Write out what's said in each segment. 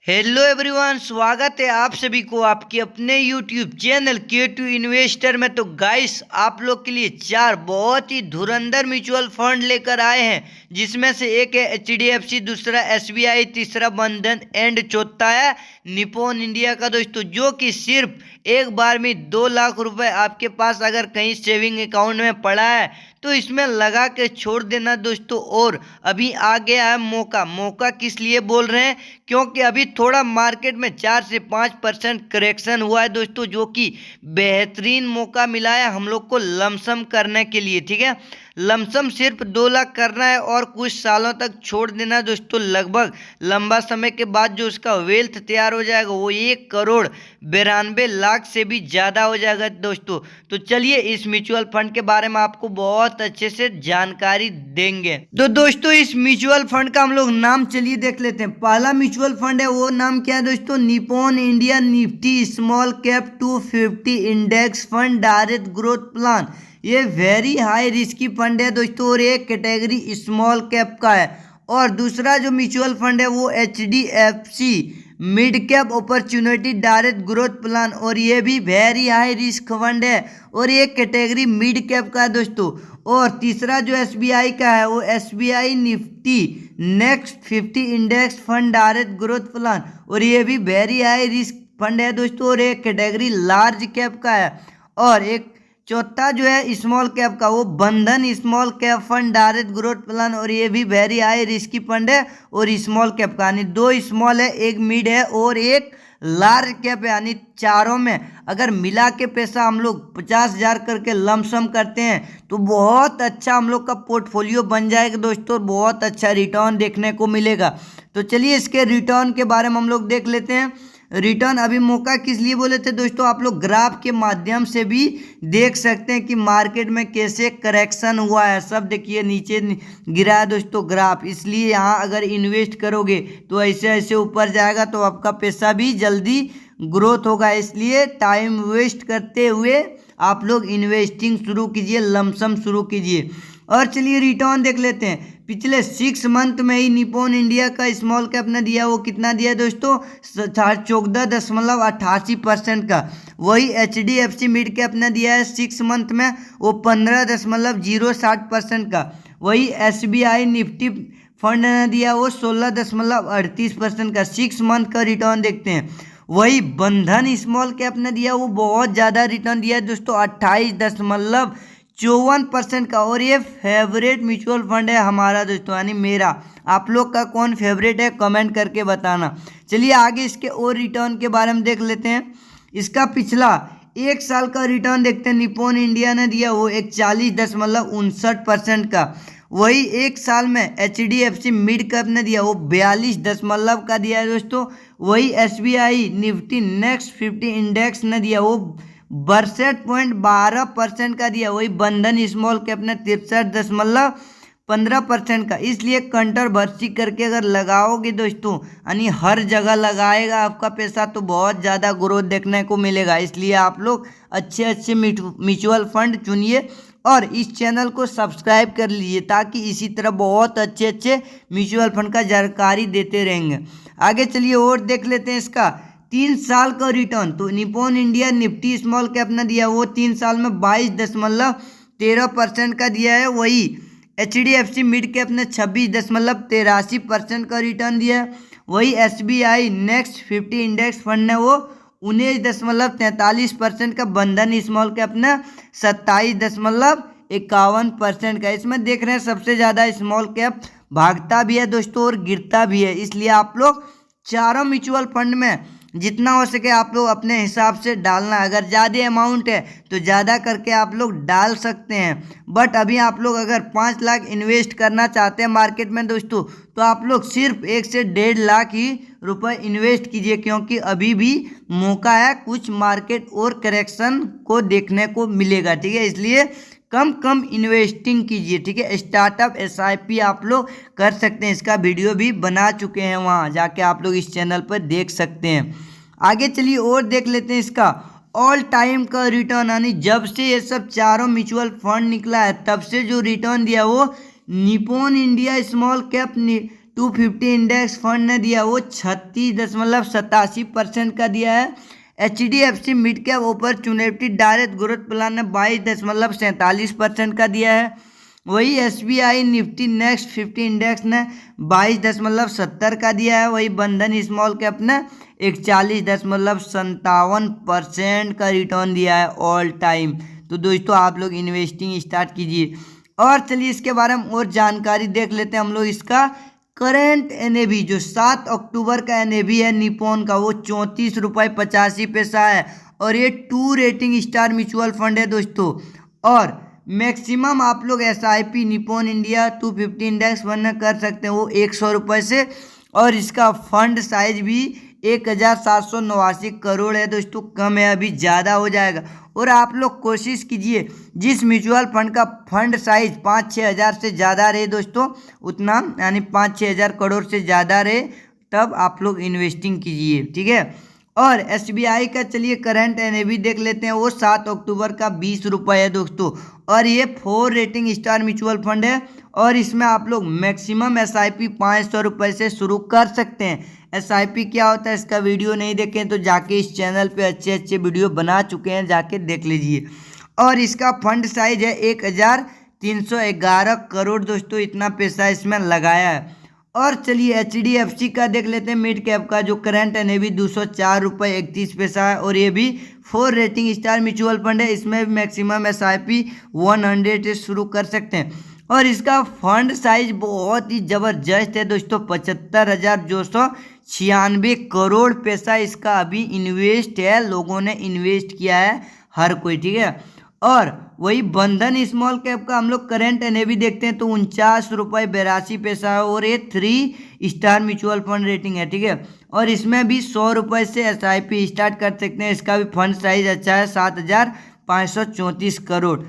Hello everyone, स्वागत है आप सभी को आपके अपने यूट्यूब चैनल K2 इन्वेस्टर में। तो गाइस, आप लोग के लिए चार बहुत ही धुरंधर म्यूचुअल फंड लेकर आए हैं, जिसमें से एक है HDFC, दूसरा SBI, तीसरा बंधन एंड चौथा है निपॉन इंडिया का दोस्तों, जो कि सिर्फ एक बार में 2 लाख रुपए आपके पास अगर कहीं सेविंग अकाउंट में पड़ा है तो इसमें लगा के छोड़ देना दोस्तों। और अभी आ गया है मौका किस लिए बोल रहे हैं, क्योंकि अभी थोड़ा मार्केट में 4 से 5% करेक्शन हुआ है दोस्तों, जो कि बेहतरीन मौका मिला है हम लोग को लमसम करने के लिए। ठीक है, लमसम सिर्फ 2 लाख करना है और कुछ सालों तक छोड़ देना दोस्तों। लगभग लंबा समय के बाद जो उसका वेल्थ तैयार हो जाएगा वो 1,92,00,000 से भी ज़्यादा हो जाएगा दोस्तों। तो चलिए इस म्यूचुअल फंड के बारे में आपको बहुत अच्छे से जानकारी देंगे। तो दोस्तों, इस म्यूचुअल फंड का हम लोग नाम चलिए देख लेते हैं। पहला म्यूचुअल फंड है, वो नाम क्या है दोस्तों? Nippon India Nifty small cap 250 index fund direct growth plan. ये वेरी हाई रिस्की फंड है दोस्तों, और एक कैटेगरी स्मॉल कैप का है। और दूसरा जो म्यूचुअल फंड है वो HDFC mid cap opportunity direct growth plan, और ये भी वेरी हाई रिस्क फंड है और एक कैटेगरी मिड कैप का है दोस्तों। और तीसरा जो SBI का है वो SBI Nifty next 50 index fund direct growth plan, और ये भी वेरी हाई रिस्क फंड है दोस्तों, और एक कैटेगरी लार्ज कैप का है। और एक चौथा जो है स्मॉल कैप का, वो बंधन small cap fund direct growth plan, और ये भी वेरी हाई रिस्की फंड है और स्मॉल कैप का, यानी 2 स्मॉल है, एक मिड है और एक लार्ज कैप है। यानी चारों में अगर मिला के पैसा हम लोग 50,000 करके लमसम करते हैं तो बहुत अच्छा हम लोग का पोर्टफोलियो बन जाएगा दोस्तों, बहुत अच्छा रिटर्न देखने को मिलेगा। तो चलिए इसके रिटर्न के बारे में हम लोग देख लेते हैं। रिटर्न अभी मौका किस लिए बोले थे दोस्तों, आप लोग ग्राफ के माध्यम से भी देख सकते हैं कि मार्केट में कैसे करेक्शन हुआ है। सब देखिए नीचे गिरा है दोस्तों ग्राफ, इसलिए यहाँ अगर इन्वेस्ट करोगे तो ऐसे ऐसे ऊपर जाएगा तो आपका पैसा भी जल्दी ग्रोथ होगा। इसलिए टाइम वेस्ट करते हुए आप लोग इन्वेस्टिंग शुरू कीजिए, लमसम शुरू कीजिए। और चलिए रिटर्न देख लेते हैं। पिछले 6 मंथ में ही निपॉन इंडिया का स्मॉल कैप ने दिया, वो कितना दिया दोस्तों? 14.88% का। वही HDFC मिड कैप ने दिया है 6 मंथ में, वो 15.07% का। वही SBI निफ्टी फंड ने दिया वो 16.38% का। 6 मंथ का रिटर्न देखते हैं। वही बंधन स्मॉल कैप ने दिया, वो बहुत ज़्यादा रिटर्न दिया है दोस्तों, 28.54% का। और ये फेवरेट म्यूचुअल फंड है हमारा दोस्तों, यानी मेरा। आप लोग का कौन फेवरेट है कमेंट करके बताना। चलिए आगे इसके और रिटर्न के बारे में देख लेते हैं। इसका पिछला 1 साल का रिटर्न देखते हैं। निपॉन इंडिया ने दिया वो 41.59% का। वही 1 साल में HDFC मिड कैप ने दिया वो 42 का दिया है दोस्तों। वही SBI निफ्टी नेक्स्ट 50 इंडेक्स ने दिया वो 62.12% का दिया। वही बंधन स्मॉल कैप ने 63.15% का। इसलिए कंट्रोवर्सी करके अगर लगाओगे दोस्तों, यानी हर जगह लगाएगा आपका पैसा, तो बहुत ज़्यादा ग्रोथ देखने को मिलेगा। इसलिए आप लोग अच्छे अच्छे म्यूचुअल फंड चुनिए और इस चैनल को सब्सक्राइब कर लीजिए, ताकि इसी तरह बहुत अच्छे अच्छे म्यूचुअल फंड का जानकारी देते रहेंगे। आगे चलिए और देख लेते हैं इसका 3 साल का रिटर्न। तो Nippon India Nifty small cap ने दिया वो 3 साल में 22.13% का दिया है। वही HDFC मिड कैप ने 26.83% का रिटर्न दिया है। वही SBI नेक्स्ट 50 इंडेक्स फंड ने वो 19.43% का। बंधन स्मॉल कैप ने 27.51% का। इसमें देख रहे हैं सबसे ज़्यादा स्मॉल कैप भागता भी है दोस्तों और गिरता भी है। इसलिए आप लोग चारों म्यूचुअल फंड में जितना हो सके आप लोग अपने हिसाब से डालना। अगर ज़्यादा अमाउंट है तो ज़्यादा करके आप लोग डाल सकते हैं, बट अभी आप लोग अगर 5 लाख इन्वेस्ट करना चाहते हैं मार्केट में दोस्तों, तो आप लोग सिर्फ 1 से 1.5 लाख ही रुपए इन्वेस्ट कीजिए, क्योंकि अभी भी मौका है, कुछ मार्केट और करेक्शन को देखने को मिलेगा। ठीक है, इसलिए कम इन्वेस्टिंग कीजिए। ठीक है, स्टार्टअप SIP आप लोग कर सकते हैं, इसका वीडियो भी बना चुके हैं, वहाँ जाके आप लोग इस चैनल पर देख सकते हैं। आगे चलिए और देख लेते हैं इसका ऑल टाइम का रिटर्न, यानी जब से ये सब चारों म्यूचुअल फंड निकला है तब से जो रिटर्न दिया वो Nippon India small cap 250 index fund ने दिया वो 36.87% का दिया है। HDFC mid cap opportunity direct growth plan ने 22.47% का दिया है। वही SBI निफ्टी नेक्स्ट 50 इंडेक्स ने 22.70 का दिया है। वही बंधन स्मॉल कैप ने 41.57% का रिटर्न दिया है ऑल टाइम। तो दोस्तों आप लोग इन्वेस्टिंग स्टार्ट कीजिए। और चलिए इसके बारे में और जानकारी देख लेते हैं हम लोग। इसका करंट NAV जो 7 अक्टूबर का NAV है निपॉन का वो 34.85 है और ये 2 रेटिंग स्टार म्यूचुअल फंड है दोस्तों। और मैक्सिमम आप लोग SIP Nippon India 250 index fund कर सकते हैं वो 100 रुपये से। और इसका फंड साइज भी 1789 करोड़ है दोस्तों, कम है, अभी ज़्यादा हो जाएगा। और आप लोग कोशिश कीजिए जिस म्यूचुअल फंड का फंड साइज 5-6 हज़ार से ज़्यादा रहे दोस्तों, उतना यानी 5-6 हज़ार करोड़ से ज़्यादा रहे तब आप लोग इन्वेस्टिंग कीजिए, ठीक है। और SBI का चलिए करंट NAV देख लेते हैं, वो 7 अक्टूबर का 20 रुपये है दोस्तों। और ये 4 रेटिंग स्टार म्यूचुअल फंड है और इसमें आप लोग मैक्सिमम SIP 500 रुपये से शुरू कर सकते हैं। SIP क्या होता है इसका वीडियो नहीं देखें तो जाके इस चैनल पे अच्छे अच्छे वीडियो बना चुके हैं, जाके देख लीजिए। और इसका फंड साइज है 1311 करोड़ दोस्तों, इतना पैसा इसमें लगाया है। और चलिए HDFC का देख लेते हैं मिड कैप का, जो करंट NAV 204.31 है और ये भी 4 रेटिंग स्टार म्यूचुअल फंड है। इसमें मैक्सिमम SIP 100 से शुरू कर सकते हैं। और इसका फंड साइज बहुत ही ज़बरदस्त है दोस्तों, 75,296 करोड़ पैसा इसका अभी इन्वेस्ट है, लोगों ने इन्वेस्ट किया है हर कोई, ठीक है। और वही बंधन स्मॉल कैप का हम लोग करंट NAV देखते हैं तो 49.82 है और ये 3 स्टार म्यूचुअल फंड रेटिंग है, ठीक है। और इसमें भी 100 रुपये से SIP स्टार्ट कर सकते हैं। इसका भी फंड साइज अच्छा है 7,534 करोड़।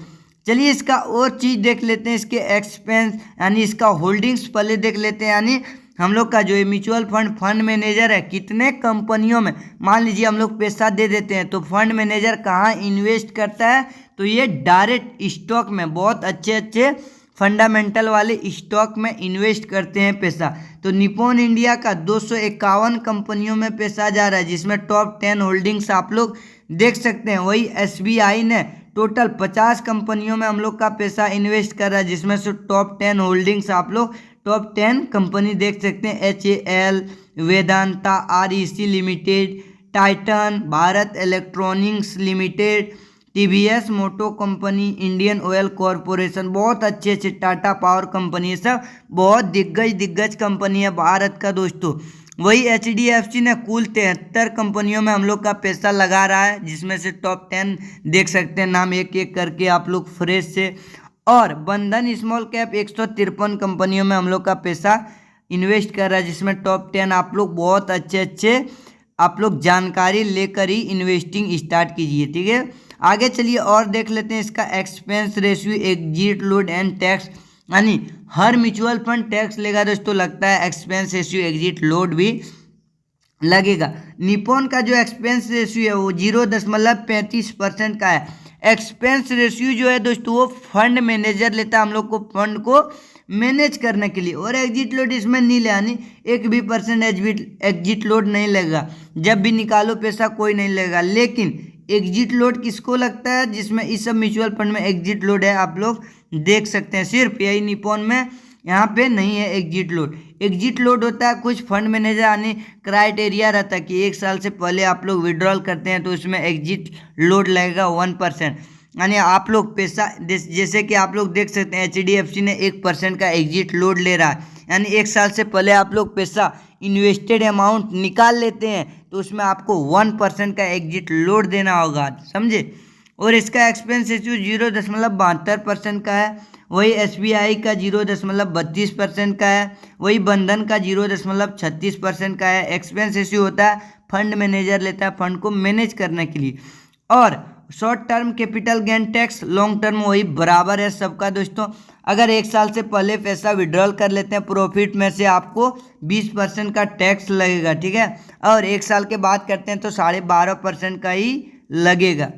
चलिए इसका और चीज़ देख लेते हैं, इसके एक्सपेंस यानी इसका होल्डिंग्स पहले देख लेते हैं। यानी हम लोग का जो ये म्यूचुअल फंड मैनेजर है कितने कंपनियों में मान लीजिए हम लोग पैसा दे देते हैं तो फंड मैनेजर कहाँ इन्वेस्ट करता है, तो ये डायरेक्ट स्टॉक में बहुत अच्छे अच्छे फंडामेंटल वाले स्टॉक में इन्वेस्ट करते हैं पैसा। तो निपॉन इंडिया का 251 कंपनियों में पैसा जा रहा है जिसमें टॉप 10 होल्डिंग्स आप लोग देख सकते हैं। वही SBI ने टोटल 50 कंपनियों में हम लोग का पैसा इन्वेस्ट कर रहा है जिसमें से टॉप 10 होल्डिंग्स आप लोग टॉप 10 कंपनी देख सकते हैं, HAL, Vedanta, REC limited, Titan, Bharat electronics limited, TVS मोटो कंपनी, इंडियन ऑयल कॉरपोरेशन, बहुत अच्छे अच्छे टाटा पावर कंपनी, सब बहुत दिग्गज कंपनी है भारत का दोस्तों। वही HDFC ने कुल 73 कंपनियों में हम लोग का पैसा लगा रहा है जिसमें से टॉप 10 देख सकते हैं, नाम एक एक करके आप लोग फ्रेश से। और बंधन स्मॉल कैप 153 कंपनियों में हम लोग का पैसा इन्वेस्ट कर रहा है जिसमें टॉप 10 आप लोग बहुत अच्छे आप लोग जानकारी लेकर ही इन्वेस्टिंग स्टार्ट कीजिए, ठीक है। आगे चलिए और देख लेते हैं इसका expense ratio, exit load and tax, यानी हर म्यूचुअल फंड टैक्स लेगा दोस्तों, लगता है एक्सपेंस रेशियो एग्जिट लोड भी लगेगा। निपॉन का जो एक्सपेंस रेशियो है वो 0.35% का है। एक्सपेंस रेशियो जो है दोस्तों वो फंड मैनेजर लेता है हम लोग को फंड को मैनेज करने के लिए, और एग्जिट लोड इसमें नहीं ले, यानी 1% एग्जिट लोड नहीं लगेगा, जब भी निकालो पैसा कोई नहीं लगेगा। लेकिन एग्जिट लोड किसको लगता है, जिसमें इस सब म्यूचुअल फंड में एग्जिट लोड है, आप लोग देख सकते हैं। सिर्फ यही निपॉन में यहाँ पे नहीं है एग्जिट लोड। एग्जिट लोड होता है कुछ फंड मैनेजर यानी क्राइटेरिया रहता है कि 1 साल से पहले आप लोग विड्रॉल करते हैं तो उसमें एग्जिट लोड लगेगा 1%, यानी आप लोग पैसा जैसे कि आप लोग देख सकते हैं HDFC ने 1% का एग्जिट लोड ले रहा है, यानी 1 साल से पहले आप लोग पैसा इन्वेस्टेड अमाउंट निकाल लेते हैं तो उसमें आपको 1% का एग्जिट लोड देना होगा, समझे। और इसका एक्सपेंस रेशियो 0.72% का है। वही SBI का 0.32% का है। वही बंधन का 0.36% का है। एक्सपेंस रेशियो होता है फंड मैनेजर लेता है फंड को मैनेज करने के लिए। और short term capital gain tax, long term वही बराबर है सबका दोस्तों। अगर 1 साल से पहले पैसा विड्रॉल कर लेते हैं प्रॉफिट में से आपको 20% का टैक्स लगेगा, ठीक है। और 1 साल के बाद करते हैं तो 12.5% का ही लगेगा।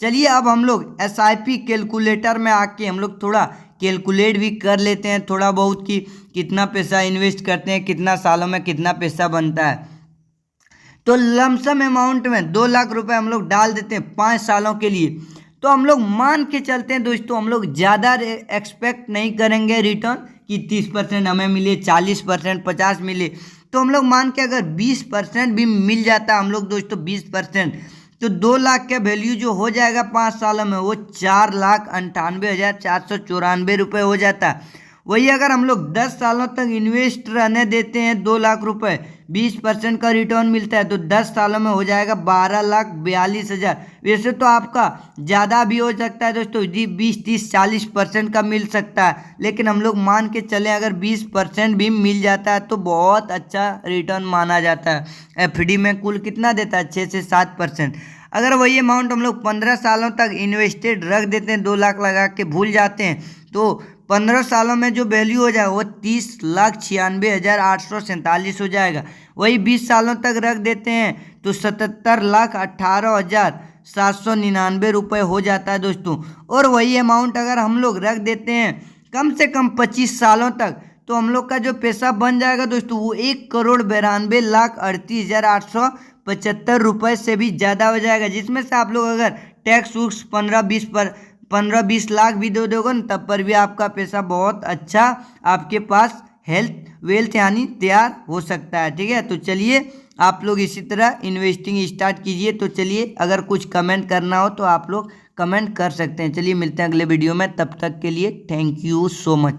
चलिए अब हम लोग SIP कैलकुलेटर में आके हम लोग थोड़ा कैलकुलेट भी कर लेते हैं थोड़ा बहुत कि कितना पैसा इन्वेस्ट करते हैं, कितना सालों में कितना पैसा बनता है। तो लमसम अमाउंट में 2 लाख रुपए हम लोग डाल देते हैं 5 सालों के लिए। तो हम लोग मान के चलते हैं दोस्तों, हम लोग ज़्यादा एक्सपेक्ट नहीं करेंगे रिटर्न कि 30% हमें मिले, 40%, 50 मिले। तो हम लोग मान के अगर 20% भी मिल जाता है हम लोग दोस्तों, 20%, तो 2 लाख का वैल्यू जो हो जाएगा 5 सालों में वो 4,98,494 रुपये हो जाता है। वही अगर हम लोग 10 सालों तक इन्वेस्ट रहने देते हैं 2 लाख रुपए, 20% का रिटर्न मिलता है, तो 10 सालों में हो जाएगा 12,42,000। वैसे तो आपका ज़्यादा भी हो सकता है दोस्तों जी, 20, 30, 40% का मिल सकता है, लेकिन हम लोग मान के चले अगर 20% भी मिल जाता है तो बहुत अच्छा रिटर्न माना जाता है। एफडी में कुल कितना देता है, 6 से 7%। अगर वही अमाउंट हम लोग 15 सालों तक इन्वेस्टेड रख देते हैं, 2 लाख लगा के भूल जाते हैं, तो 15 सालों में जो वैल्यू हो जाएगा वो 30,96,847 हो जाएगा। वही 20 सालों तक रख देते हैं तो 77,18,799 रुपये हो जाता है दोस्तों। और वही अमाउंट अगर हम लोग रख देते हैं कम से कम 25 सालों तक, तो हम लोग का जो पैसा बन जाएगा दोस्तों वो 1,92,38,875 रुपये से भी ज़्यादा हो जाएगा। जिसमें से आप लोग अगर टैक्स वुक्स 15-20 लाख भी दे दोगे ना, तब पर भी आपका पैसा बहुत अच्छा आपके पास वेल्थ यानी तैयार हो सकता है। ठीक है, तो चलिए आप लोग इसी तरह इन्वेस्टिंग स्टार्ट कीजिए। तो चलिए अगर कुछ कमेंट करना हो तो आप लोग कमेंट कर सकते हैं। चलिए मिलते हैं अगले वीडियो में, तब तक के लिए थैंक यू सो मच।